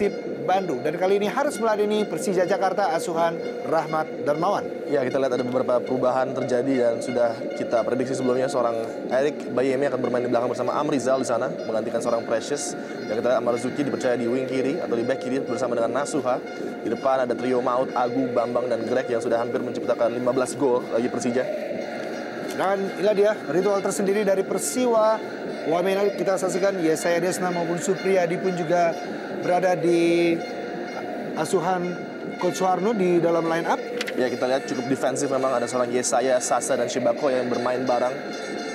Persib Bandung. Dan kali ini harus meladeni Persija Jakarta asuhan Rahmat Darmawan. Ya, kita lihat ada beberapa perubahan terjadi dan sudah kita prediksi sebelumnya seorang Erik Bayemi akan bermain di belakang bersama Amrizal di sana menggantikan seorang Precious. Dan kita lihat Amarzuki dipercaya di wing kiri atau di back kiri bersama dengan Nasuha. Di depan ada trio maut Agu, Bambang dan Greg yang sudah hampir menciptakan 15 gol bagi Persija. Dan inilah dia ritual tersendiri dari Persiwa Wamena. Kita saksikan Yesaya Desna maupun Supriyadi pun juga berada di asuhan Coach Suharno di dalam line up. Ya, kita lihat cukup defensif memang, ada seorang Yesaya, Sasa dan Shibako yang bermain bareng.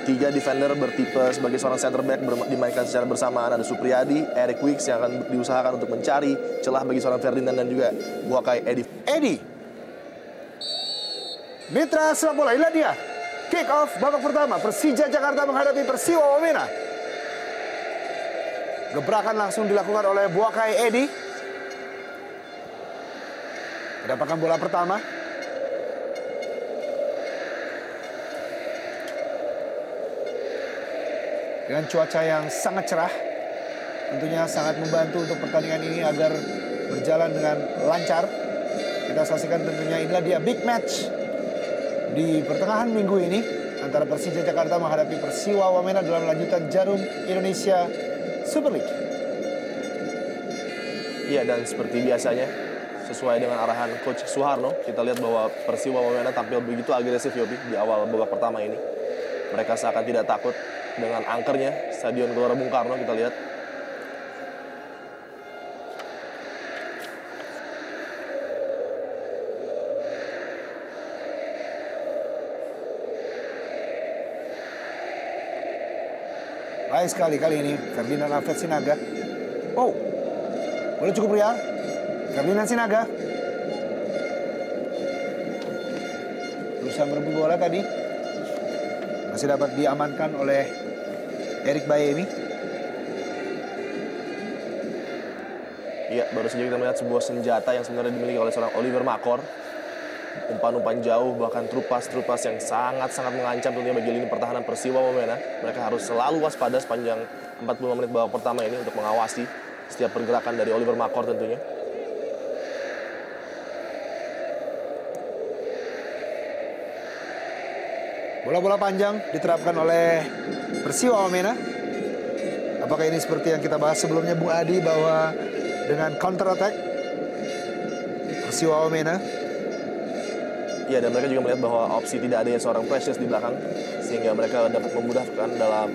3 defender bertipe sebagai seorang center back dimainkan secara bersamaan. Ada Supriyadi, Eric Wicks yang akan diusahakan untuk mencari celah bagi seorang Ferdinand dan juga Buakai Edi. Mitra sepak bola, inilah dia. Kick off babak pertama, Persija Jakarta menghadapi Persiwa Wamena. Gebrakan langsung dilakukan oleh Buakai Edi. Mendapatkan bola pertama. Dengan cuaca yang sangat cerah, tentunya sangat membantu untuk pertandingan ini agar berjalan dengan lancar. Kita saksikan tentunya inilah dia big match di pertengahan minggu ini antara Persija Jakarta menghadapi Persiwa Wamena dalam lanjutan Jarum Indonesia Super League. Iya, dan seperti biasanya sesuai dengan arahan Coach Suharno, kita lihat bahwa Persiwa Wamena tampil begitu agresif Yobi di awal babak pertama ini. Mereka seakan tidak takut dengan angkernya Stadion Gelora Bung Karno. Kita lihat baik sekali kali ini Ferdinand Alfred Sinaga. Oh, boleh cukup real. Ferdinand Sinaga berusaha merebut bola tadi, masih dapat diamankan oleh Erik Bayemi. iya, baru saja kita melihat sebuah senjata yang sebenarnya dimiliki oleh seorang Oliver Makor. Umpan-umpan jauh, bahkan trupas-trupas yang sangat-sangat mengancam tentunya bagi lini pertahanan Persiwa Wamena. Mereka harus selalu waspada sepanjang 45 menit babak pertama ini untuk mengawasi setiap pergerakan dari Oliver Makor tentunya. Bola-bola panjang diterapkan oleh Persiwa Wamena. Apakah ini seperti yang kita bahas sebelumnya Bung Adi, bahwa dengan counter attack Persiwa Wamena? Iya, dan mereka juga melihat bahwa opsi tidak adanya seorang Precious di belakang, sehingga mereka dapat memudahkan dalam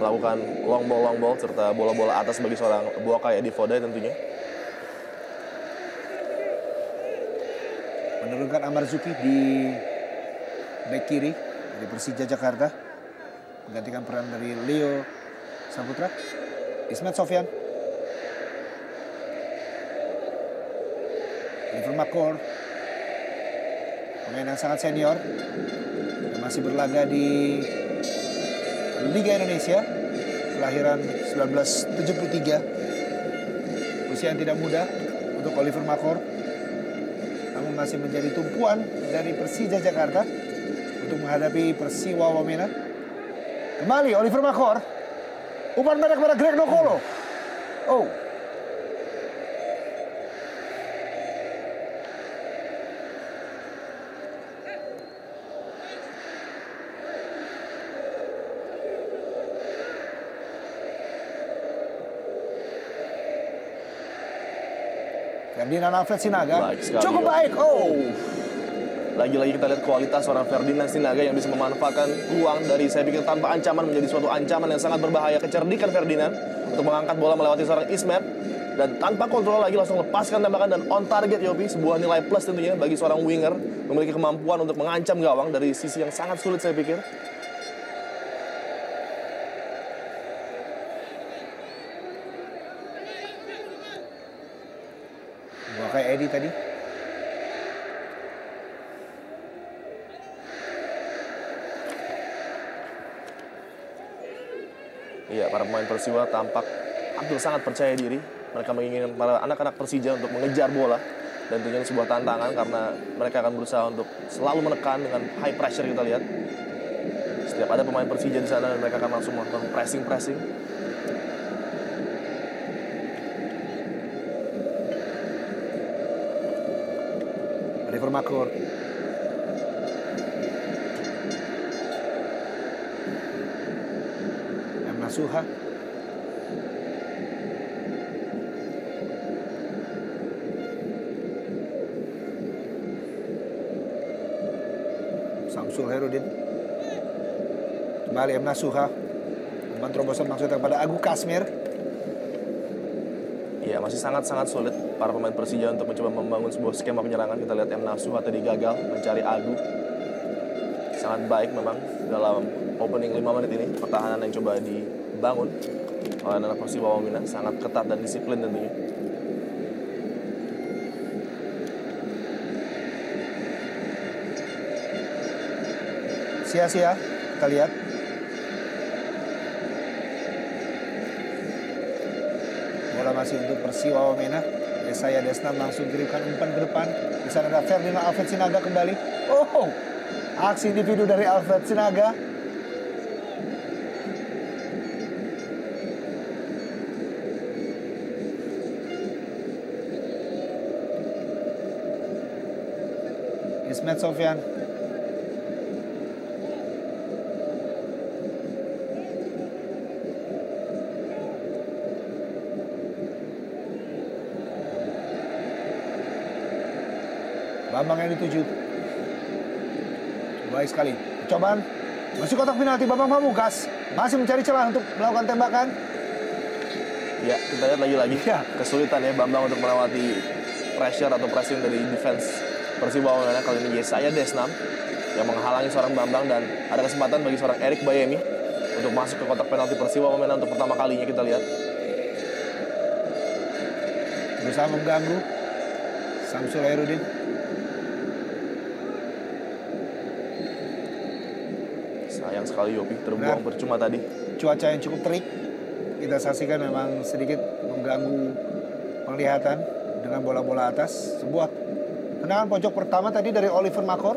melakukan long ball serta bola-bola atas bagi seorang Buakai Edi Fodai tentunya. Menurunkan Amarzuki di back kiri dari Persija Jakarta, menggantikan peran dari Leo Saputra. Ismet Sofyan, Oliver Makor, pemain yang sangat senior yang masih berlaga di Liga Indonesia, kelahiran 1973. Usia yang tidak muda untuk Oliver Makor, namun masih menjadi tumpuan dari Persija Jakarta untuk menghadapi Persiwa Wamena. Kembali Oliver Makor, umpan pendek kepada Greg Nokolo. Oh, Ferdinand Alfred Sinaga cukup baik. Oh, lagi-lagi kita lihat kualitas seorang Ferdinand Sinaga yang bisa memanfaatkan peluang dari, saya pikir tanpa ancaman, menjadi suatu ancaman yang sangat berbahaya. Kecerdikan Ferdinand untuk mengangkat bola melewati seorang Ismet dan tanpa kontrol lagi langsung lepaskan tembakan dan on target Yopi. Sebuah nilai plus tentunya bagi seorang winger, memiliki kemampuan untuk mengancam gawang dari sisi yang sangat sulit saya pikir. kayak Edi tadi. Iya, para pemain Persiwa tampak hampir sangat percaya diri. Mereka menginginkan para anak-anak Persija untuk mengejar bola. Dan tentunya sebuah tantangan karena mereka akan berusaha untuk selalu menekan dengan high pressure. Kita lihat setiap ada pemain Persija di sana dan mereka akan langsung melakukan pressing. Makor. M. Nasuha. Samsul Herudin. Kembali M. Nasuha. Umpan terobosan maksudnya kepada Agu Kasmir. Ya, masih sangat-sangat sulit para pemain Persija untuk mencoba membangun sebuah skema penyerangan. Kita lihat M. Nasuha tadi gagal mencari Agu. Sangat baik memang dalam opening 5 menit ini. Pertahanan yang coba dibangun oleh anak Persiwa Wamena. Sangat ketat dan disiplin tentunya. Sia-sia, kita lihat. Bola masih untuk Persiwa Wamena. Yesaya Desnam langsung kirimkan umpan ke depan. Di sana ada Ferdinand Alfred Sinaga kembali. Oh, aksi individu dari Alfred Sinaga. Ismet Sofyan. Bambang yang dituju. Baik sekali. Cobaan. Masih kotak penalti Bambang Pamungkas. Masih mencari celah untuk melakukan tembakan. Ya, kita lihat lagi-lagi Ya. kesulitan ya Bambang untuk melewati pressure atau pressing dari defense Persiwa Wamena. Kali ini Yesaya Desnam yang menghalangi seorang Bambang, dan ada kesempatan bagi seorang Erik Bayemi untuk masuk ke kotak penalti Persiwa Wamena untuk pertama kalinya. Kita lihat. Berusaha mengganggu. Samsul Herudin. Sayang sekali Yopi terbuang percuma tadi. Cuaca yang cukup terik. Kita saksikan memang sedikit mengganggu penglihatan dengan bola-bola atas. Sebuah tendangan pojok pertama tadi dari Oliver Makor.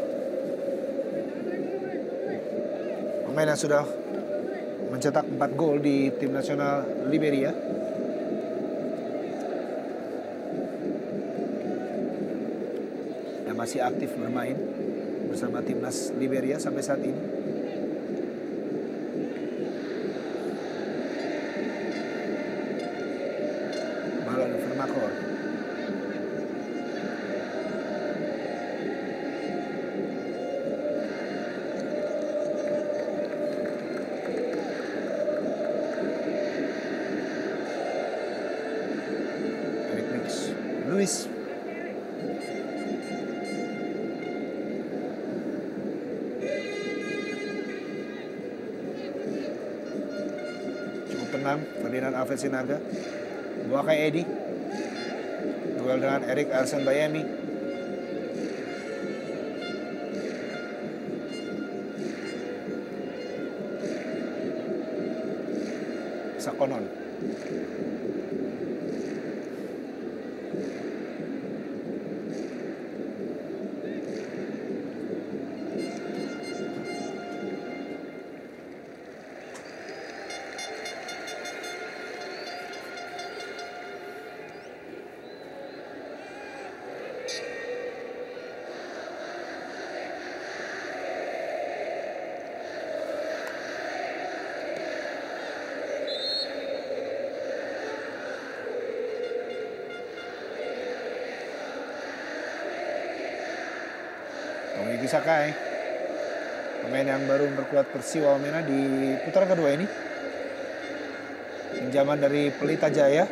Pemain yang sudah mencetak 4 gol di tim nasional Liberia. Dan masih aktif bermain bersama timnas Liberia sampai saat ini. Oliver Makor. Eric Mix. Luis. Cukup tenang Ferdinand Alfred Sinaga. Buakai Edi. Duel dengan Erik Arsen Bayemi. Sakonon. Tommy Sakai, pemain yang baru memperkuat Persiwa Wamena di putaran kedua ini. Pinjaman dari Pelita Jaya.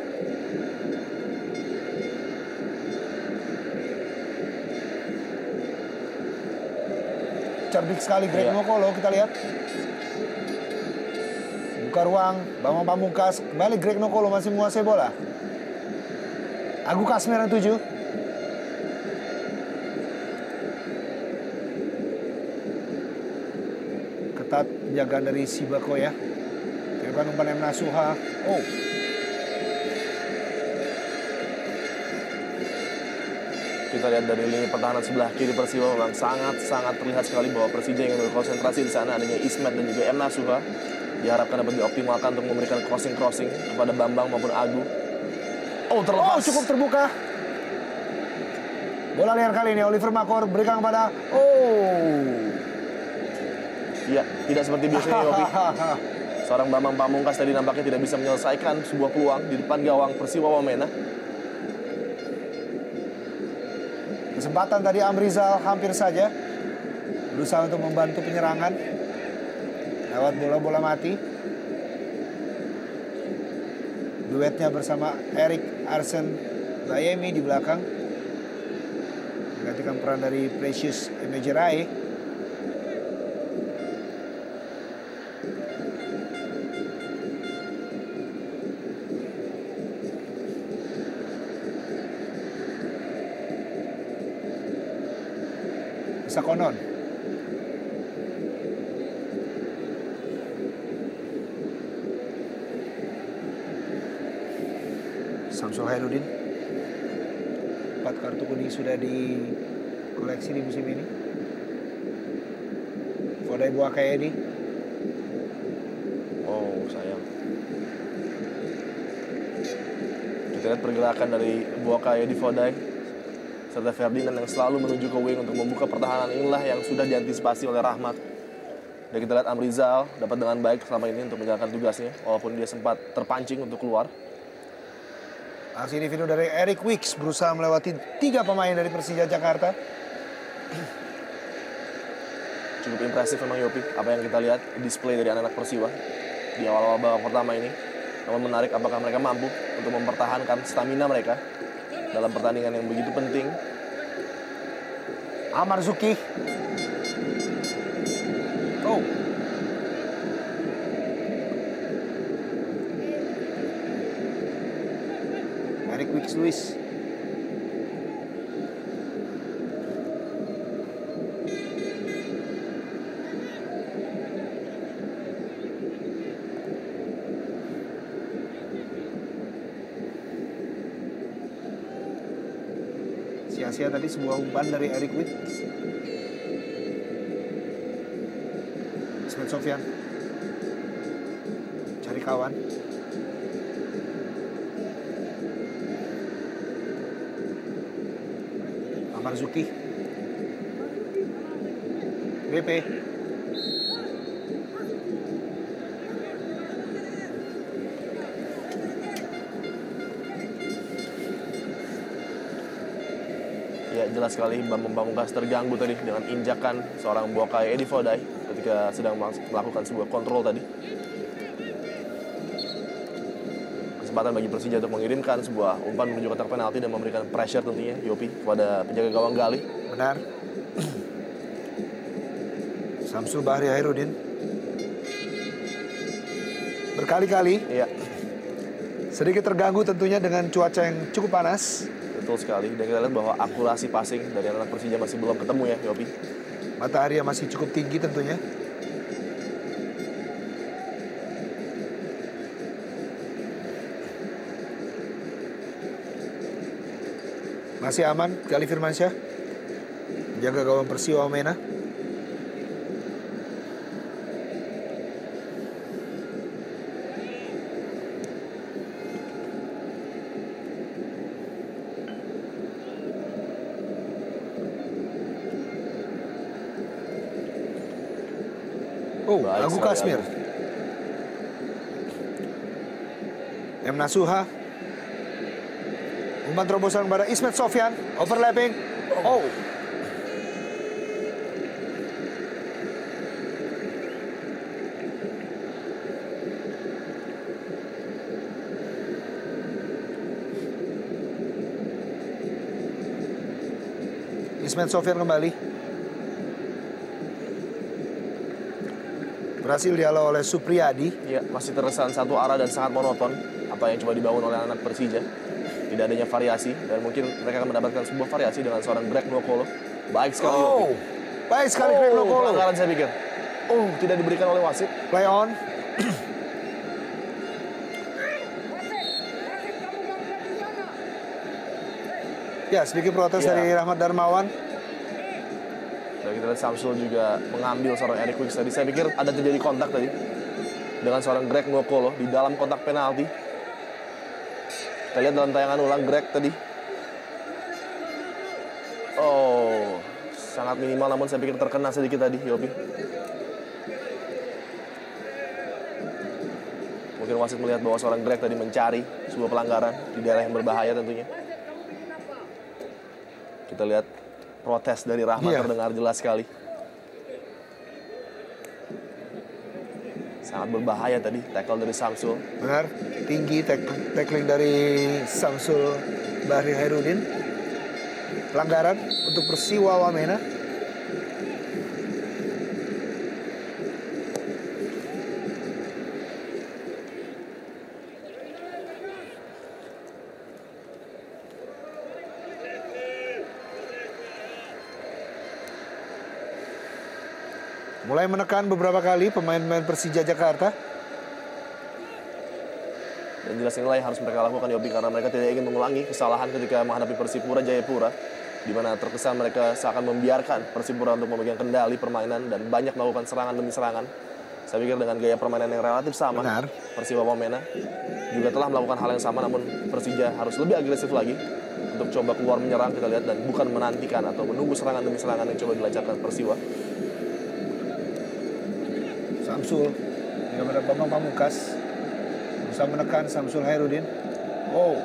Cerdik sekali Greg Nokolo, kita lihat. Buka ruang, Bambang Pamungkas, kembali Greg Nokolo masih menguasai bola. Agu Kasmir yang 7. Ketat penjagaan dari Sibako ya. Kirimkan umpan M. Nasuha. Oh. Kita lihat dari lini pertahanan sebelah kiri Persiwa memang sangat terlihat sekali bahwa Persija ingin berkonsentrasi di sana. Adanya Ismet dan juga M. Nasuha diharapkan dapat dioptimalkan untuk memberikan crossing kepada Bambang maupun Agu. Oh, terlepas. Oh, cukup terbuka. Bola liar kali ini Oliver Makor berikan kepada Iya, tidak seperti biasanya Yopi. Seorang Bambang Pamungkas tadi nampaknya tidak bisa menyelesaikan sebuah peluang di depan gawang Persiwa Wamena. Kesempatan tadi Amrizal hampir saja berusaha untuk membantu penyerangan lewat bola-bola mati. Duetnya bersama Erik Arsen Bayemi di belakang menggantikan peran dari Precious Emejerai. Sakonon. Samsul Hairudin. 4 kartu kuning sudah dikoleksi di musim ini. Fodai Buakaedi. Oh, sayang. Kita lihat pergerakan dari Buakaedi Fodai serta Ferdinand yang selalu menuju ke wing untuk membuka pertahanan. Inilah yang sudah diantisipasi oleh Rahmat. Dan kita lihat Amrizal dapat dengan baik selama ini untuk menjalankan tugasnya, walaupun dia sempat terpancing untuk keluar. Aksi individu dari Eric Wicks berusaha melewati 3 pemain dari Persija Jakarta. Cukup impresif memang Yopi, apa yang kita lihat display dari anak-anak Persiwa di awal-awal babak pertama ini. Namun menarik apakah mereka mampu untuk mempertahankan stamina mereka dalam pertandingan yang begitu penting. Amar Zuki. Oh. Eric Wicks Luis. Sia-sia tadi sebuah umpan dari Eric Wicks. Ismet Sofyan cari kawan. Marzuki. BP. Ya, jelas sekali Bambang Pamungkas terganggu tadi dengan injakan seorang Buakaedi Fodai ketika sedang melakukan sebuah kontrol tadi. Kesempatan bagi Persija untuk mengirimkan sebuah umpan menuju kotak penalti dan memberikan pressure tentunya Yopi kepada penjaga gawang Gali. Benar. Samsul Bahri Hairudin berkali-kali sedikit terganggu tentunya dengan cuaca yang cukup panas. Betul sekali, dan kita lihat bahwa akurasi passing dari anak Persija masih belum ketemu ya Yopi. Matahari yang masih cukup tinggi tentunya. Masih aman, Gali Firmansyah menjaga gawang Persiwa Wamena. Oh, Agu Kasmir. M. Nasuha. Umpan terobosan kepada Ismet Sofyan. Overlapping. Oh. Ismet Sofyan kembali. Berhasil dihalau oleh Supriyadi. Ya, masih terkesan satu arah dan sangat monoton apa yang coba dibangun oleh anak Persija. Tidak adanya variasi, dan mungkin mereka akan mendapatkan sebuah variasi dengan seorang Greg Nwokolo. Baik sekali Yopi. Baik sekali Greg Nwokolo. Pelanggaran saya pikir. Oh, tidak diberikan oleh wasit. Play on. Ya, sedikit protes dari Rahmat Darmawan. Dan kita lihat Samsul juga mengambil seorang Eric Wicks tadi. Saya pikir ada terjadi kontak tadi dengan seorang Greg Nwokolo di dalam kotak penalti. Kita lihat dalam tayangan ulang Greg tadi sangat minimal, namun saya pikir terkena sedikit tadi, Yopi. Mungkin wasit melihat bahwa seorang Greg tadi mencari sebuah pelanggaran di daerah yang berbahaya tentunya. Kita lihat protes dari Rahmat terdengar jelas sekali. Sangat berbahaya tadi tackle dari Samsul. Benar, tinggi tackling dari Samsul Bahri Hairudin. Pelanggaran untuk Persiwa Wamena. Mulai menekan beberapa kali pemain-pemain Persija Jakarta. Dan jelas inilah yang harus mereka lakukan, Yopi, karena mereka tidak ingin mengulangi kesalahan ketika menghadapi Persipura Jayapura, di mana terkesan mereka seakan membiarkan Persipura untuk memegang kendali permainan dan banyak melakukan serangan demi serangan. Saya pikir dengan gaya permainan yang relatif sama, Persiwa Wamena juga telah melakukan hal yang sama, namun Persija harus lebih agresif lagi untuk coba keluar menyerang, kita lihat, dan bukan menantikan atau menunggu serangan demi serangan yang coba dilancarkan Persiwa. Samsul kepada Bambang Pamungkas berusaha menekan Samsul Hairudin. Oh,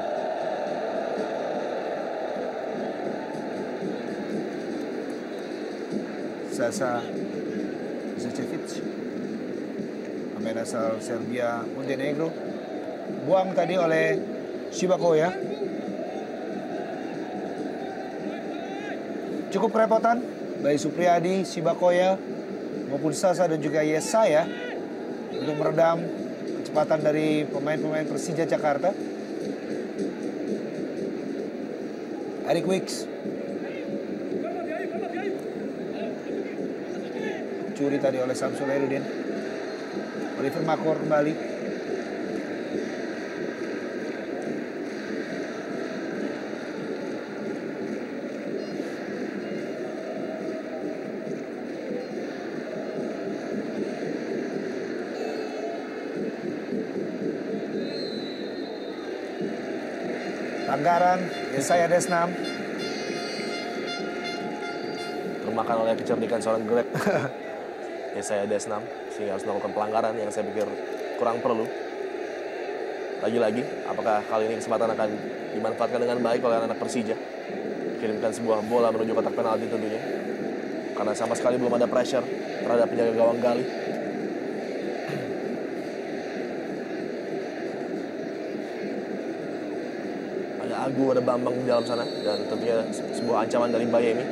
Sasa Zecevic, pemain asal Serbia Montenegro, buang tadi oleh Shibakoya. Cukup kerepotan Bayi Supriyadi, Shibakoya maupun Sasa dan juga Yesaya untuk meredam kecepatan dari pemain-pemain Persija Jakarta. Eric Wicks curi tadi oleh Samsul Hairudin. Oliver Makor kembali. Pelanggaran Yesaya Desnam. Termakan oleh kecerdikan seorang Greg Yesaya Desnam, sehingga harus melakukan pelanggaran yang saya pikir kurang perlu. Lagi-lagi, apakah kali ini kesempatan akan dimanfaatkan dengan baik oleh anak Persija? Kirimkan sebuah bola menuju kotak penalti tentunya, karena sama sekali belum ada pressure terhadap penjaga gawang Gali. Agu, ada Bambang di dalam sana, dan tentunya sebuah ancaman dari Bayemi.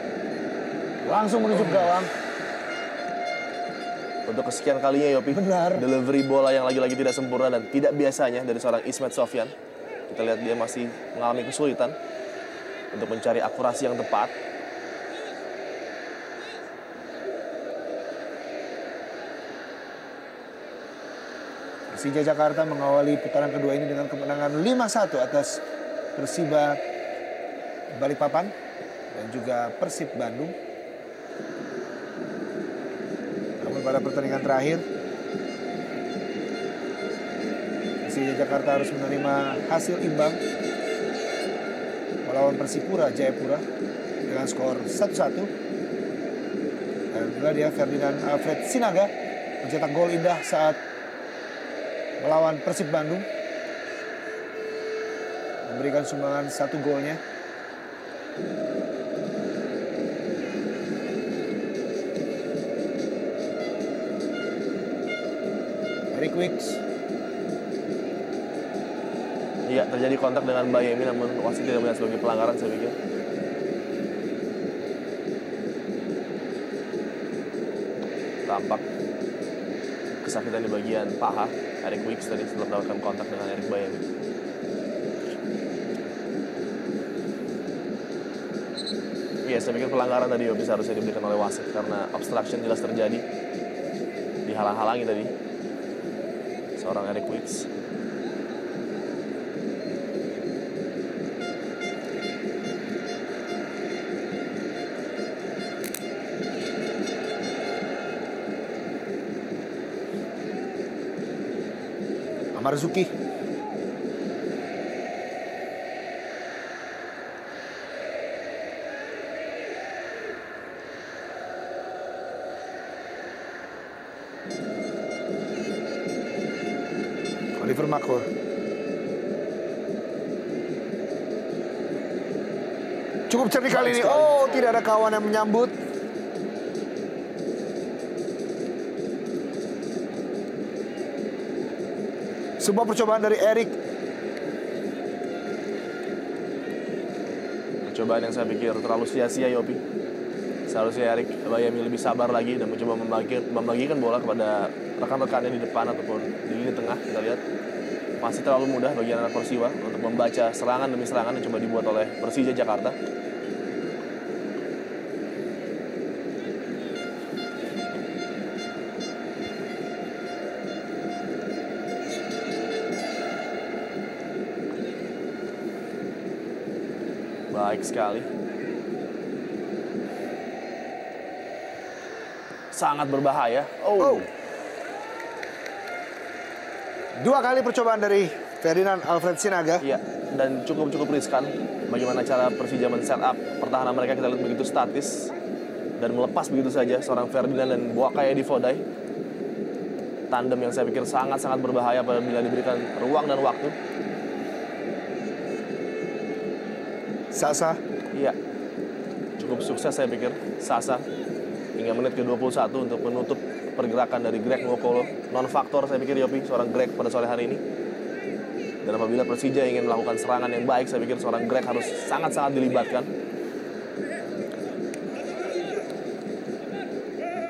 Langsung menuju gawang. Untuk kesekian kalinya, Yopi, Benar. delivery bola yang lagi-lagi tidak sempurna dan tidak biasanya dari seorang Ismet Sofyan. Kita lihat dia masih mengalami kesulitan untuk mencari akurasi yang tepat. Persija Jakarta mengawali putaran kedua ini dengan kemenangan 5-1 atas Persiba Balikpapan dan juga Persib Bandung. Namun pada pertandingan terakhir, Persija Jakarta harus menerima hasil imbang melawan Persipura Jayapura dengan skor 1-1. Dan juga dia Ferdinand Alfred Sinaga mencetak gol indah saat melawan Persib Bandung, memberikan sumbangan 1 golnya. Eric Wicks. Iya, terjadi kontak dengan Bayemi, namun wasit tidak melihat sebagai pelanggaran, saya pikir. Tampak kesakitan di bagian paha Eric Wicks tadi setelah mendapatkan kontak dengan Eric Bayemi. Iya, saya pikir pelanggaran tadi bisa harusnya diberikan oleh wasit karena obstruction jelas terjadi, dihalang-halangi tadi seorang Eric Wicks. Marzuki. Makor. Cukup cerdik kali ini. Oh, tidak ada kawan yang menyambut. Sebuah percobaan dari Erik. Percobaan yang saya pikir terlalu sia-sia, Yopi. Seharusnya Erik Bayami lebih sabar lagi dan mencoba membagikan bola kepada rekan-rekannya di depan ataupun di lini tengah. Kita lihat masih terlalu mudah bagi anak Persiwa untuk membaca serangan demi serangan yang coba dibuat oleh Persija Jakarta. Baik sekali. Sangat berbahaya. Oh. Dua kali percobaan dari Ferdinand Alfred Sinaga. Iya, dan cukup riskan. Bagaimana cara Persija men-setup pertahanan mereka, kita lihat begitu statis dan melepas begitu saja seorang Ferdinand dan Boakay Difodai. Tandem yang saya pikir sangat-sangat berbahaya apabila diberikan ruang dan waktu. Sasa. Iya, cukup sukses saya pikir Sasa hingga menit ke-21 untuk menutup pergerakan dari Greg Nwokolo. Non-faktor saya pikir, Yopi, seorang Greg pada sore hari ini. Dan apabila Persija ingin melakukan serangan yang baik, saya pikir seorang Greg harus sangat-sangat dilibatkan.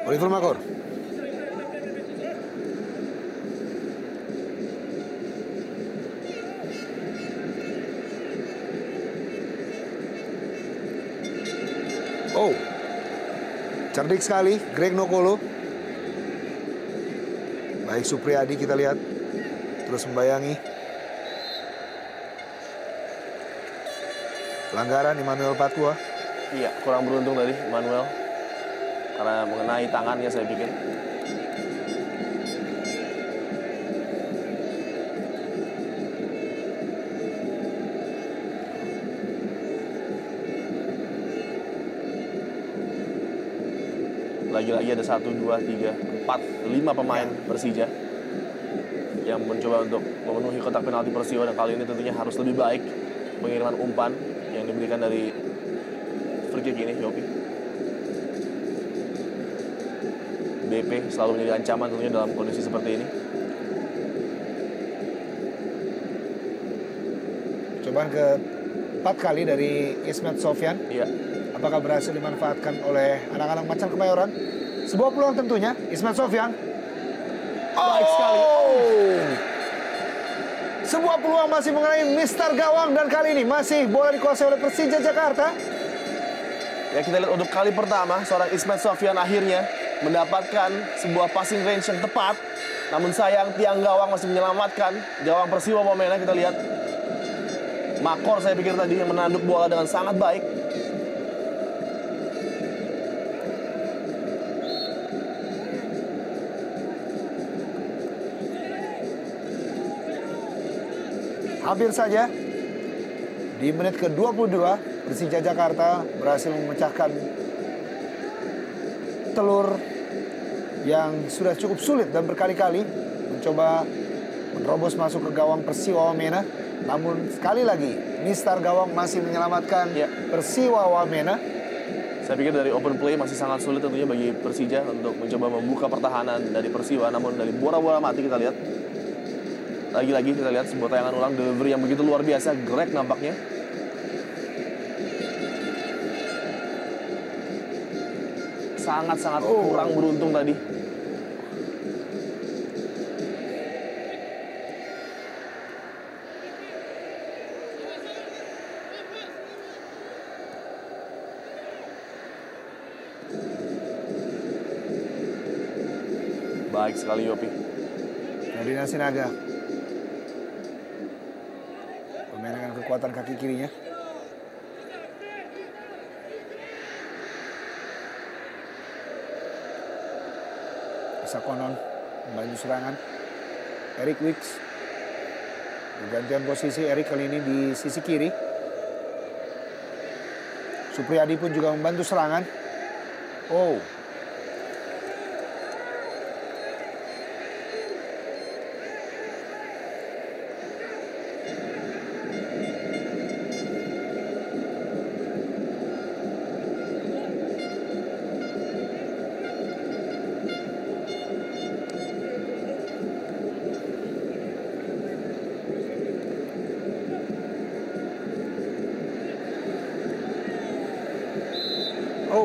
Oliver Makor. Oh, cerdik sekali Greg Nwokolo. Baik Supriyadi kita lihat terus membayangi. Pelanggaran Immanuel Patkua. Iya, kurang beruntung tadi Immanuel karena mengenai tangannya saya pikir. Lagi-lagi ada 1, 2, 3, 4, 5 pemain Persija yang mencoba untuk memenuhi kotak penalti Persiwa, dan kali ini tentunya harus lebih baik pengiriman umpan yang diberikan dari free kick ini, Yopi. BP selalu menjadi ancaman tentunya dalam kondisi seperti ini. Cobaan ke-4 kali dari Ismet Sofyan. Iya. Apakah berhasil dimanfaatkan oleh anak-anak Macan Kemayoran? Sebuah peluang tentunya, Ismet Sofyan. Baik sekali. Sebuah peluang masih mengenai Mister Gawang, dan kali ini masih bola dikuasai oleh Persija Jakarta. Ya, kita lihat untuk kali pertama seorang Ismet Sofyan akhirnya mendapatkan sebuah passing range yang tepat. Namun sayang tiang gawang masih menyelamatkan gawang Persiwa Wamena. Kita lihat Makor saya pikir tadi yang menanduk bola dengan sangat baik. Hampir saja di menit ke-22 Persija Jakarta berhasil memecahkan telur yang sudah cukup sulit dan berkali-kali mencoba menerobos masuk ke gawang Persiwa Wamena. Namun sekali lagi Mister Gawang masih menyelamatkan Persiwa Wamena. Saya pikir dari open play masih sangat sulit tentunya bagi Persija untuk mencoba membuka pertahanan dari Persiwa. Namun dari bola-bola mati kita lihat, lagi-lagi kita lihat sebuah tayangan ulang delivery yang begitu luar biasa. Greg nampaknya sangat-sangat kurang beruntung tadi. Baik sekali Yopi. Ferdinand Sinaga memainkan kekuatan kaki kirinya. Sakonon membantu serangan. Erik Wicks. Pergantian posisi Erik kali ini di sisi kiri. Supriyadi pun juga membantu serangan. Oh.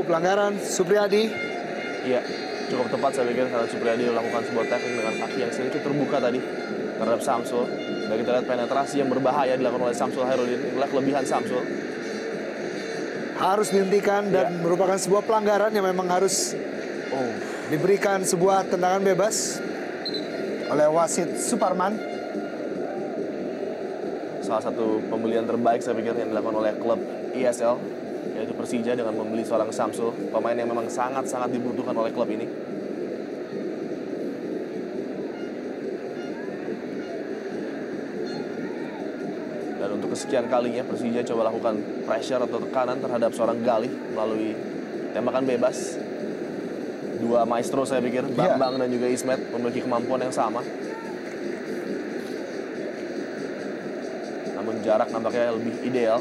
Oh, pelanggaran Supriyadi. Iya, cukup tepat saya pikir karena Supriyadi melakukan sebuah tackling dengan kaki yang sedikit terbuka tadi terhadap Samsul. Dan kita lihat penetrasi yang berbahaya dilakukan oleh Samsul Hairudin. Inilah kelebihan Samsul. Harus dihentikan dan merupakan sebuah pelanggaran yang memang harus diberikan sebuah tendangan bebas oleh wasit Suparman. Salah satu pembelian terbaik saya pikir yang dilakukan oleh klub ISL, yaitu Persija dengan membeli seorang Samsul, pemain yang memang sangat-sangat dibutuhkan oleh klub ini. Dan untuk kesekian kalinya Persija coba lakukan pressure atau tekanan terhadap seorang Galih melalui tembakan bebas. Dua maestro saya pikir, Bambang dan juga Ismet memiliki kemampuan yang sama. Namun jarak nampaknya lebih ideal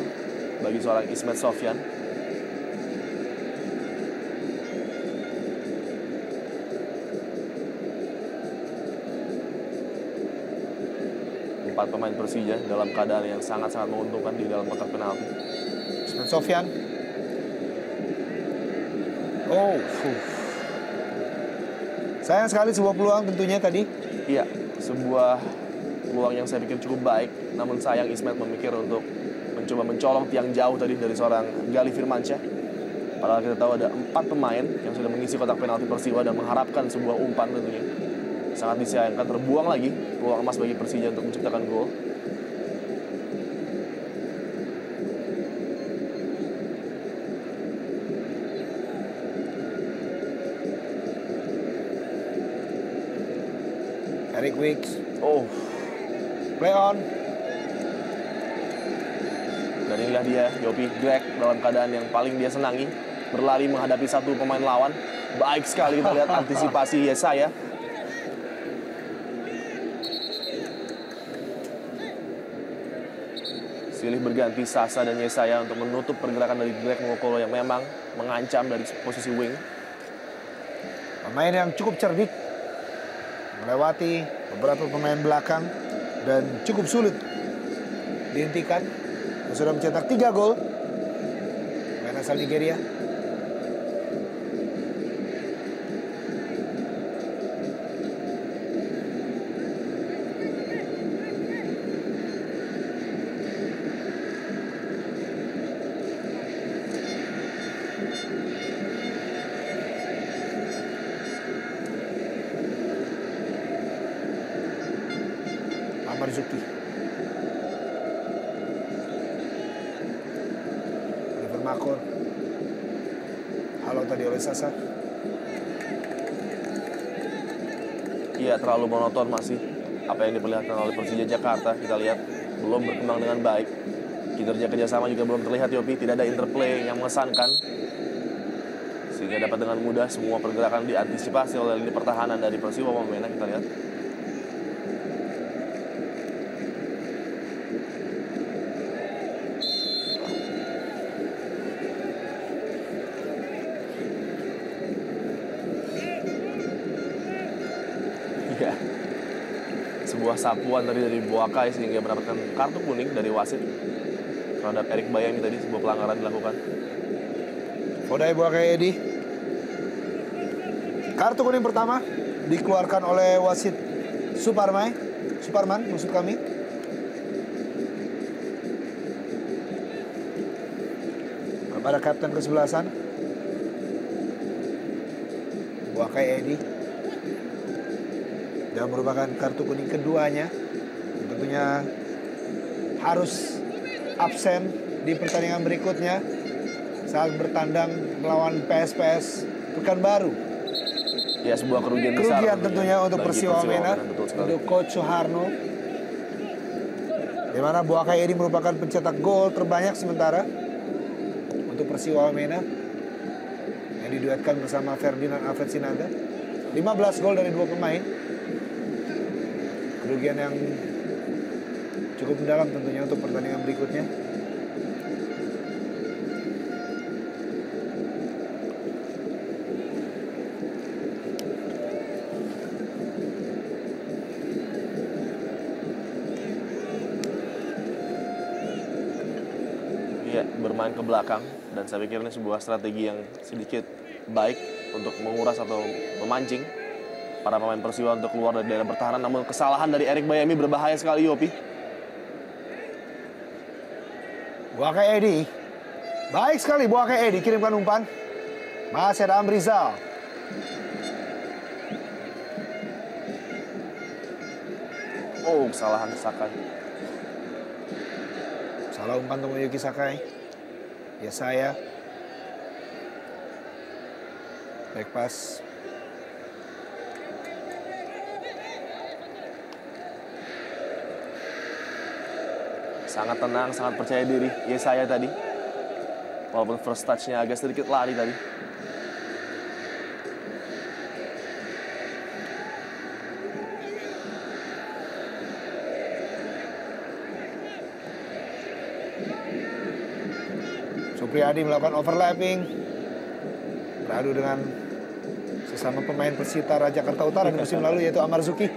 bagi seorang Ismet Sofyan. Empat pemain Persija dalam keadaan yang sangat-sangat menguntungkan di dalam kotak penalti. Ismet Sofyan. Sayang sekali sebuah peluang tentunya tadi. Iya, sebuah peluang yang saya pikir cukup baik. Namun sayang Ismet memikir untuk mencoba mencolong tiang jauh tadi dari seorang Galih Firmansyah. Padahal kita tahu ada 4 pemain yang sudah mengisi kotak penalti Persiwa dan mengharapkan sebuah umpan tentunya. Sangat disayangkan terbuang lagi peluang emas bagi Persija untuk menciptakan gol. Eric Wicks. Play on. Dan inilah dia, Yopi Greg dalam keadaan yang paling dia senangi. Berlari menghadapi satu pemain lawan. Baik sekali kita lihat antisipasi Yesaya. Silih berganti Sasa dan Yesaya untuk menutup pergerakan dari Greg Nwokolo yang memang mengancam dari posisi wing. Pemain yang cukup cerdik, melewati beberapa pemain belakang dan cukup sulit dihentikan. Yang sudah mencetak 3 gol. Pemain asal Nigeria. Marzuki. Oliver Makor. Halo tadi oleh Sasa. Iya, terlalu monoton masih apa yang diperlihatkan oleh Persija Jakarta. Kita lihat belum berkembang dengan baik. Kinerja kerjasama juga belum terlihat, Yopi. Tidak ada interplay yang mengesankan, sehingga dapat dengan mudah semua pergerakan diantisipasi oleh lini pertahanan dari Persiwa Wamena. Kita lihat. Sebuah sapuan tadi dari Boakai sehingga mendapatkan kartu kuning dari wasit terhadap Erik Bayami tadi. Sebuah pelanggaran dilakukan. Fodai Boakai Edi. Kartu kuning pertama dikeluarkan oleh wasit Suparman maksud kami. Pada kapten kesebelasan Boakai Edi. Dan merupakan kartu kuning keduanya. Tentunya harus absen di pertandingan berikutnya saat bertandang melawan PSPS Pekanbaru. Ya, sebuah kerugian besar tentunya untuk Persiwa Wamena, untuk Coach Suharno. Di mana Boakai Edi merupakan pencetak gol terbanyak sementara untuk Persiwa Wamena yang diduetkan bersama Ferdinand Alfred Sinaga. 15 gol dari 2 pemain. Kerugian yang cukup mendalam tentunya untuk pertandingan berikutnya. Iya, bermain ke belakang. Dan saya pikir ini sebuah strategi yang sedikit baik untuk menguras atau memancing para pemain Persiwa untuk keluar dari daerah pertahanan. Namun kesalahan dari Erik Bayami berbahaya sekali, Yopi. Buake Edi. Baik sekali Buake Edi kirimkan umpan. Masih ada Amrizal. Oh, kesalahan Sakai. Salah umpan Tomoyuki Sakai. Ya saya. Back pass. Sangat tenang, sangat percaya diri. Ya saya tadi. Walaupun first touch-nya agak sedikit lari tadi. Supriyadi melakukan overlapping. Beradu dengan sesama pemain Persita Jakarta Utara di musim lalu yaitu Amarzuki.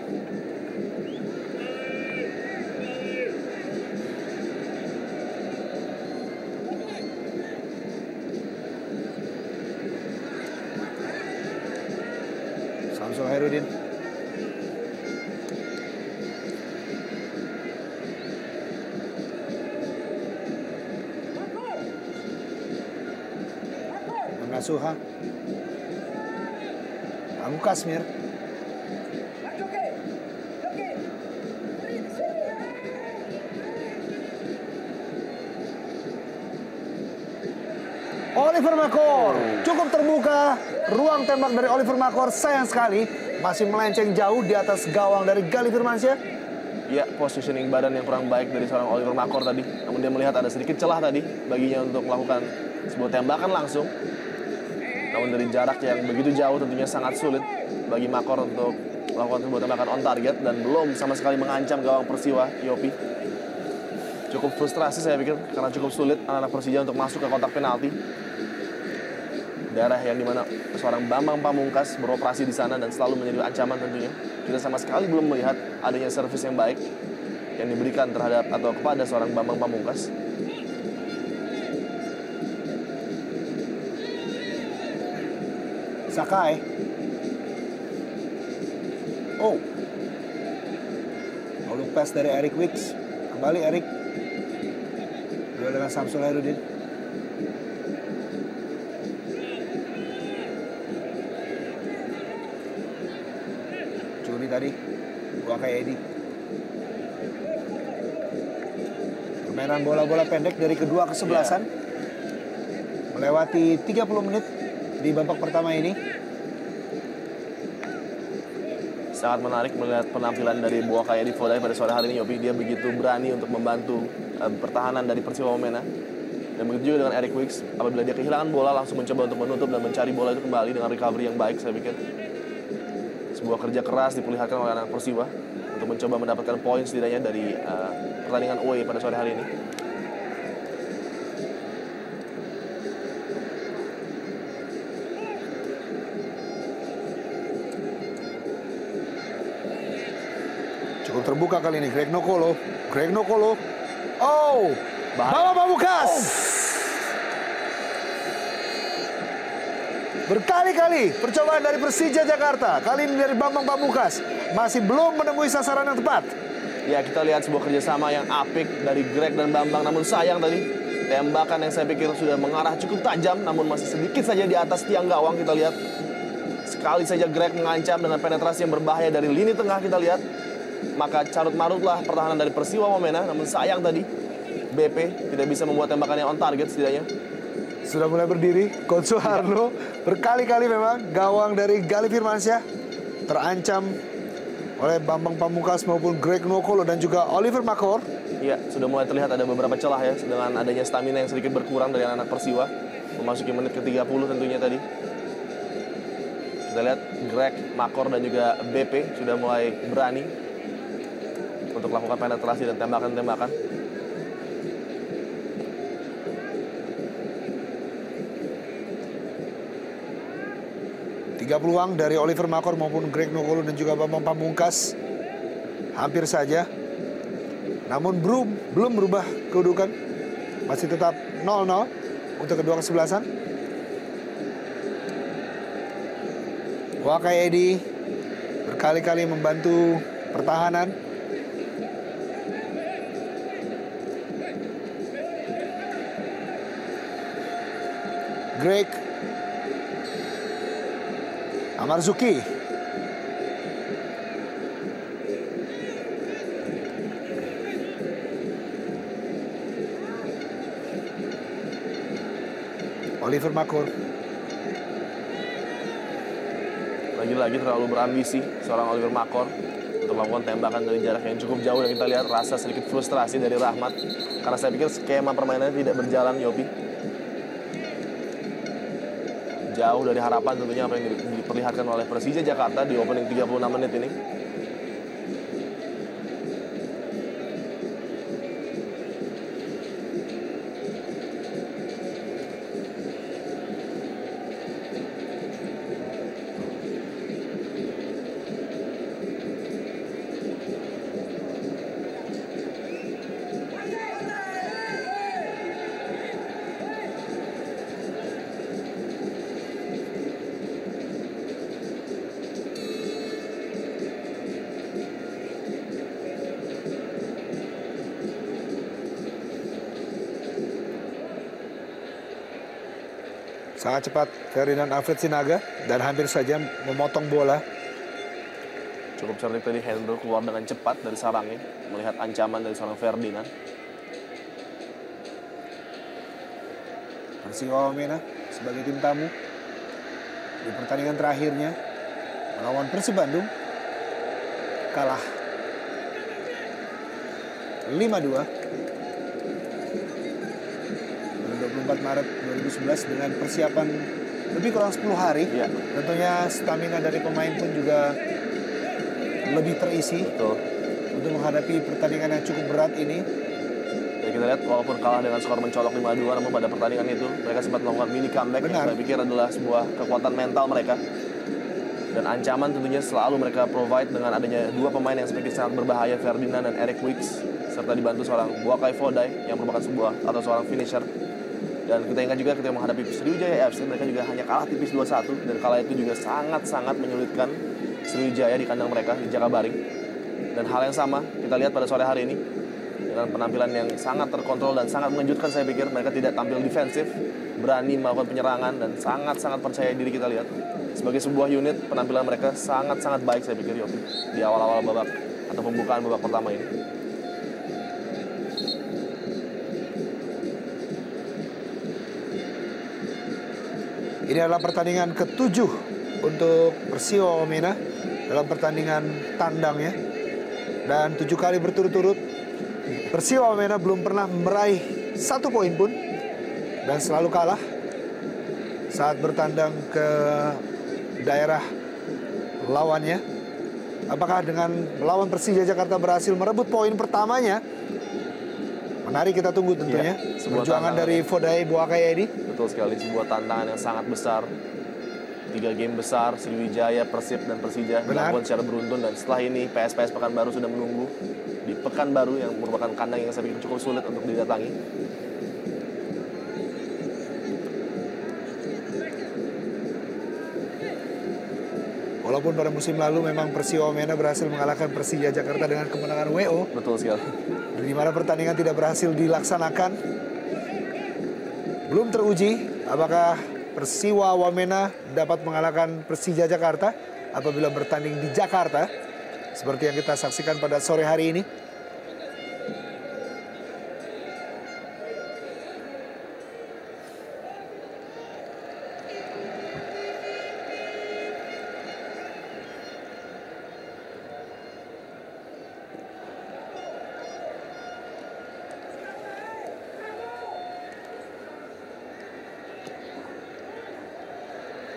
Samsul Hairudin. Mengasuha. Abu Kasmir. Oliver Makor cukup terbuka, ruang tembak dari Oliver Makor sayang sekali masih melenceng jauh di atas gawang dari Gali Firmansyah. Ya, positioning badan yang kurang baik dari seorang Oliver Makor tadi. Namun dia melihat ada sedikit celah tadi baginya untuk melakukan sebuah tembakan langsung. Namun dari jarak yang begitu jauh tentunya sangat sulit bagi Makor untuk melakukan sebuah tembakan on target dan belum sama sekali mengancam gawang Persiwa, Yopi. Cukup frustrasi saya pikir karena cukup sulit anak-anak Persija untuk masuk ke kotak penalti. Daerah yang dimana seorang Bambang Pamungkas beroperasi di sana dan selalu menjadi ancaman tentunya. Kita sama sekali belum melihat adanya servis yang baik yang diberikan terhadap atau kepada seorang Bambang Pamungkas. Sakai. Oh. Lalu pass dari Eric Wicks. Kembali Eric. Duel dengan Samsul Hairudin. Curi tadi. Buake Edi. Permainan bola-bola pendek dari kedua kesebelasan. Melewati 30 menit di babak pertama ini. Sangat menarik melihat penampilan dari Buake Edi Vodai pada sore hari ini, Yopi. Dia begitu berani untuk membantu pertahanan dari Persiwa Wamena. Dan begitu juga dengan Eric Wicks. Apabila dia kehilangan bola langsung mencoba untuk menutup dan mencari bola itu kembali dengan recovery yang baik, saya pikir. Sebuah kerja keras diperlihatkan oleh anak Persiwa untuk mencoba mendapatkan poin setidaknya dari pertandingan away pada sore hari ini. Cukup terbuka kali ini Greg Nokolo. Oh, Bambang Pamungkas. Berkali-kali percobaan dari Persija Jakarta. Kali ini dari Bambang Pamungkas. Masih belum menemui sasaran yang tepat. Ya, kita lihat sebuah kerjasama yang apik dari Greg dan Bambang. Namun sayang tadi, tembakan yang saya pikir sudah mengarah cukup tajam. Namun masih sedikit saja di atas tiang gawang kita lihat. Sekali saja Greg mengancam dengan penetrasi yang berbahaya dari lini tengah kita lihat. Maka carut-marutlah pertahanan dari Persiwa Wamena. Namun sayang tadi, BP tidak bisa membuat tembakan yang on target setidaknya. Sudah mulai berdiri, Coach Suharno. Berkali-kali memang gawang dari Gali Firmansyah terancam oleh Bambang Pamungkas maupun Greg Nokolo dan juga Oliver Makor. Iya, sudah mulai terlihat ada beberapa celah ya dengan adanya stamina yang sedikit berkurang dari anak Persiwa. Memasuki menit ke-30 tentunya tadi. Kita lihat Greg, Makor dan juga BP sudah mulai berani untuk melakukan penetrasi dan tembakan-tembakan. Tiga peluang dari Oliver Makor maupun Greg Nokolo dan juga Bambang Pamungkas. Hampir saja. Namun belum berubah kedudukan. Masih tetap 0-0 untuk kedua kesebelasan. Wakayedi berkali-kali membantu pertahanan. Greg Amarzuki. Oliver Makor. Lagi-lagi terlalu berambisi seorang Oliver Makor untuk melakukan tembakan dari jarak yang cukup jauh, dan kita lihat rasa sedikit frustrasi dari Rahmat karena saya pikir skema permainannya tidak berjalan, Yopi. Jauh dari harapan tentunya apa yang diperlihatkan oleh Persija Jakarta di opening 36 menit ini. Sangat cepat Ferdinand Alfred Sinaga dan hampir saja memotong bola. Cukup cerdik tadi Hendro keluar dengan cepat dari sarangnya, melihat ancaman dari seorang Ferdinand. Persiwa Wamena sebagai tim tamu di pertandingan terakhirnya melawan Persib Bandung kalah 5-2. 24 Maret 2011 dengan persiapan lebih kurang 10 hari. Ya. Tentunya stamina dari pemain pun juga lebih terisi. Betul. Untuk menghadapi pertandingan yang cukup berat ini. Ya, kita lihat walaupun kalah dengan skor mencolok 5-2, namun pada pertandingan itu mereka sempat melakukan mini comeback. Benar. Yang saya pikir adalah sebuah kekuatan mental mereka. Dan ancaman tentunya selalu mereka provide dengan adanya dua pemain yang sedikit sangat berbahaya, Ferdinand dan Eric Wicks, serta dibantu seorang Buakai Fodai yang merupakan seorang finisher. Dan kita ingat juga ketika menghadapi Sriwijaya FC, mereka juga hanya kalah tipis 2-1, dan kalah itu juga sangat-sangat menyulitkan Sriwijaya di kandang mereka di Jakabaring. Dan hal yang sama kita lihat pada sore hari ini dengan penampilan yang sangat terkontrol dan sangat mengejutkan. Saya pikir mereka tidak tampil defensif, berani melakukan penyerangan, dan sangat-sangat percaya diri. Kita lihat sebagai sebuah unit penampilan mereka sangat-sangat baik, saya pikir, Yopi, di awal-awal babak atau pembukaan babak pertama ini. Ini adalah pertandingan ke-7 untuk Persiwa Wamena dalam pertandingan tandangnya. Dan 7 kali berturut-turut Persiwa Wamena belum pernah meraih 1 poin pun dan selalu kalah saat bertandang ke daerah lawannya. Apakah dengan melawan Persija Jakarta berhasil merebut poin pertamanya? Menarik kita tunggu tentunya. Ya, perjuangan dari Fodai Buakayedi. Betul sekali, sebuah tantangan yang sangat besar. 3 game besar, Sriwijaya, Persib, dan Persija dilakukan secara beruntun. Dan setelah ini PSPS Pekanbaru sudah menunggu di Pekanbaru yang merupakan kandang yang saya pikir cukup sulit untuk didatangi. Walaupun pada musim lalu memang Persiwa Wamena berhasil mengalahkan Persija Jakarta dengan kemenangan WO. Betul sekali. Di mana pertandingan tidak berhasil dilaksanakan. Belum teruji apakah Persiwa Wamena dapat mengalahkan Persija Jakarta apabila bertanding di Jakarta, seperti yang kita saksikan pada sore hari ini.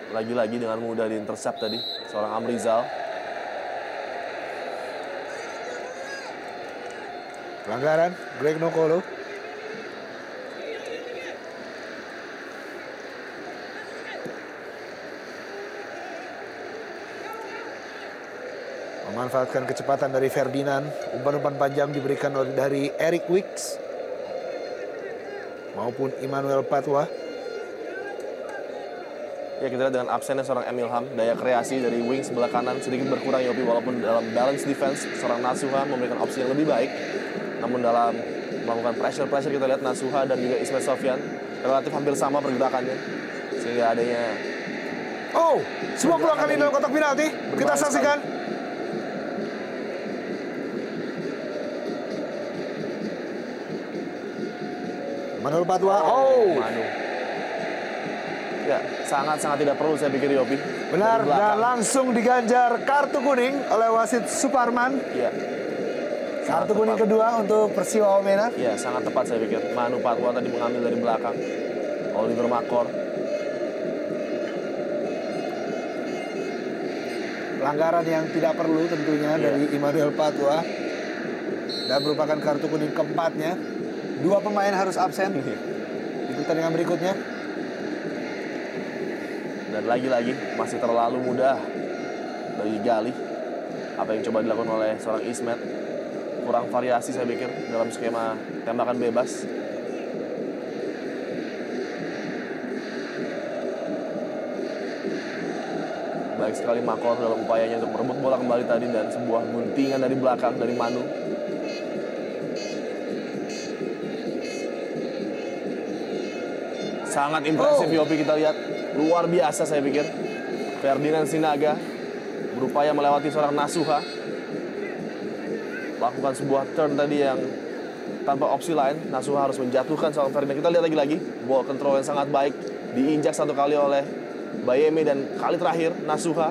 Lagi-lagi dengan mudah diintercept tadi seorang Amrizal. Pelanggaran Greg Nokolo. Memanfaatkan kecepatan dari Ferdinand. Umpan-umpan panjang diberikan dari Eric Wicks. maupun Immanuel Patwa. Ya, kita lihat dengan absennya seorang Emilham, daya kreasi dari wing sebelah kanan sedikit berkurang Yopi, walaupun dalam balance defense seorang Nasuha memberikan opsi yang lebih baik. Namun dalam melakukan pressure kita lihat Nasuha dan juga Ismet Sofyan relatif hampir sama pergerakannya. Sehingga adanya sebuah peluang kali dalam kotak penalti. Kita saksikan. Immanuel Patwa. Manu. Ya, sangat-sangat tidak perlu saya pikir Yopi. Benar, dan langsung diganjar kartu kuning oleh wasit Suparman. Iya. Kartu kuning kedua untuk Persiwa Wamena. Iya, sangat tepat saya pikir. Manu Patwa tadi mengambil dari belakang. Oliver Makor. Pelanggaran yang tidak perlu tentunya dari Immanuel Patwa. Dan merupakan kartu kuning keempatnya. 2 pemain harus absen di pertandingan berikutnya. Dan lagi-lagi masih terlalu mudah bagi Gali. Apa yang coba dilakukan oleh seorang Ismet. Kurang variasi saya pikir dalam skema tembakan bebas. Baik sekali Makor dalam upayanya untuk merebut bola kembali tadi, dan sebuah guntingan dari belakang dari Manu. Sangat impresif Yopi, kita lihat. Luar biasa saya pikir. Ferdinand Sinaga berupaya melewati seorang Nasuha. Lakukan sebuah turn tadi yang tanpa opsi lain. Nasuha harus menjatuhkan seorang Ferdinand. Kita lihat lagi. Ball control yang sangat baik. Diinjak 1 kali oleh Bayeme, dan kali terakhir Nasuha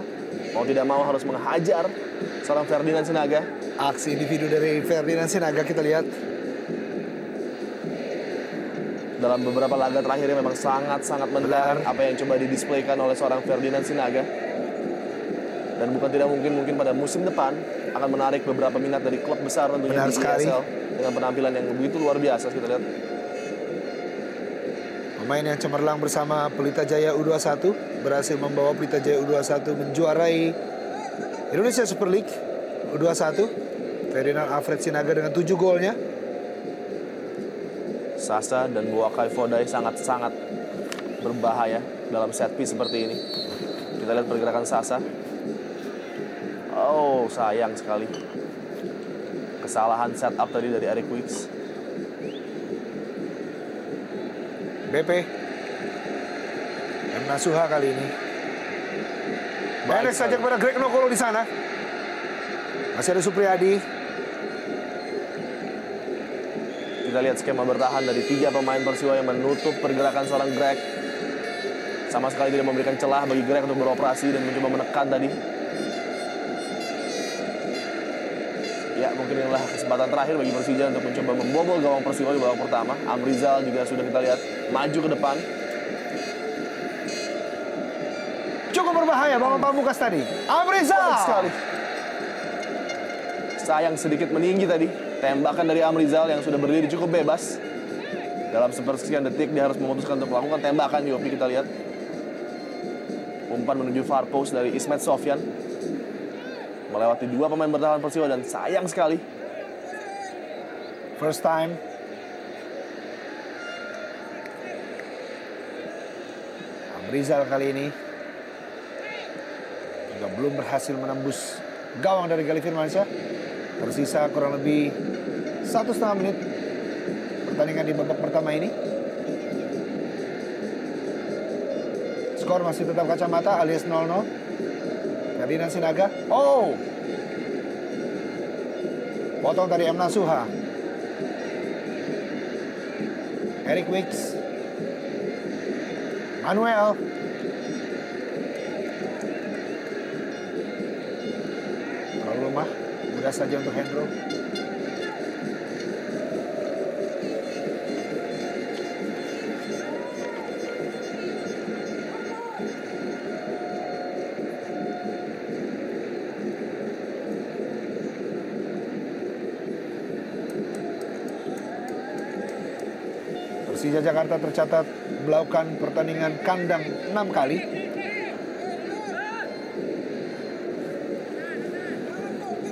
mau tidak mau harus menghajar seorang Ferdinand Sinaga. Aksi individu dari Ferdinand Sinaga kita lihat. Dalam beberapa laga terakhirnya memang sangat-sangat mendengar apa yang coba didisplaykan oleh seorang Ferdinand Sinaga. Dan bukan tidak mungkin pada musim depan akan menarik beberapa minat dari klub besar tentunya di ESL dengan penampilan yang begitu luar biasa. Kita lihat pemain yang cemerlang bersama Pelita Jaya U21 berhasil membawa Pelita Jaya U21 menjuarai Indonesia Super League U21. Ferdinand Alfred Sinaga dengan 7 golnya. Sasa dan Boakai Fodai sangat-sangat berbahaya dalam set piece seperti ini. Kita lihat pergerakan Sasa. Sayang sekali. Kesalahan setup tadi dari Eric Wicks. BP. M. Nasuha kali ini. Pendek saja kepada Greg Nokolo di sana. Masih ada Supriyadi. Kita lihat skema bertahan dari 3 pemain Persiwa yang menutup pergerakan seorang Greg. Sama sekali tidak memberikan celah bagi Greg untuk beroperasi dan mencoba menekan tadi. Ya, mungkin inilah kesempatan terakhir bagi Persija untuk mencoba membobol gawang Persiwa di babak pertama. Amrizal juga sudah kita lihat maju ke depan. Cukup berbahaya Bambang Pamungkas tadi. Amrizal sekali. Sayang sedikit meninggi tadi. Tembakan dari Amrizal yang sudah berdiri cukup bebas. Dalam sepersekian detik dia harus memutuskan untuk melakukan tembakan. Yopi, kita lihat. Umpan menuju far post dari Ismet Sofyan. Melewati 2 pemain bertahan Persiwa dan sayang sekali. First time. Amrizal kali ini juga belum berhasil menembus gawang dari Gali Firmansyah. Tersisa kurang lebih 1,5 menit pertandingan di babak pertama ini. Skor masih tetap kacamata alias 0-0. Ferdinand Sinaga. Potong tadi M. Nasuha. Eric Wicks. Manuel. Terlalu lemah. Mudah saja untuk Hendro. Persija Jakarta tercatat melakukan pertandingan kandang 6 kali.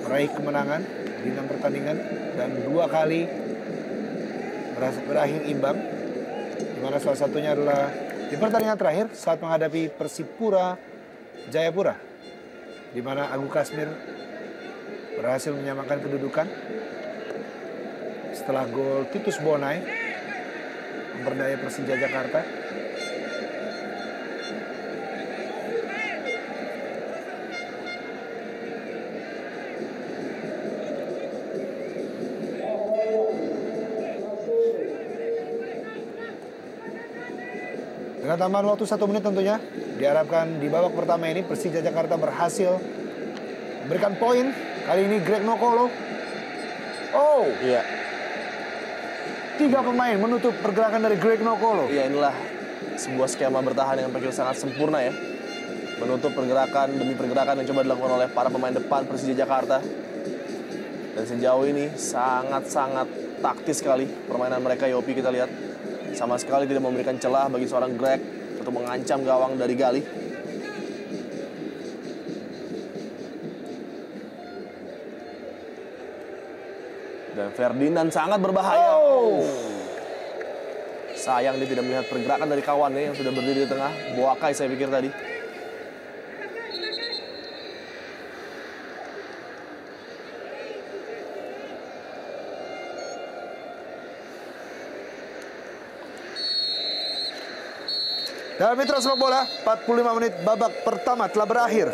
Meraih kemenangan di 6 pertandingan dan 2 kali berakhir imbang. Dimana salah satunya adalah di pertandingan terakhir saat menghadapi Persipura Jayapura, di mana Agu Kasmir berhasil menyamakan kedudukan setelah gol Titus Bonai memperdaya Persija Jakarta. Dengan tambahan waktu 1 menit tentunya, diharapkan di babak pertama ini Persija Jakarta berhasil memberikan poin. Kali ini Greg Nokolo. Oh, Iya. 3 pemain menutup pergerakan dari Greg Nokolo. Iya, inilah sebuah skema bertahan yang tampil sangat sempurna ya. Menutup pergerakan demi pergerakan yang coba dilakukan oleh para pemain depan Persija Jakarta. Dan sejauh ini sangat-sangat taktis sekali permainan mereka, Yopi, kita lihat. Sama sekali tidak memberikan celah bagi seorang Greg untuk mengancam gawang dari Gali. Dan Ferdinand sangat berbahaya. Oh. Sayang dia tidak melihat pergerakan dari kawannya yang sudah berdiri di tengah. Boakai saya pikir tadi. Dan mitra sepak bola, 45 menit babak pertama telah berakhir.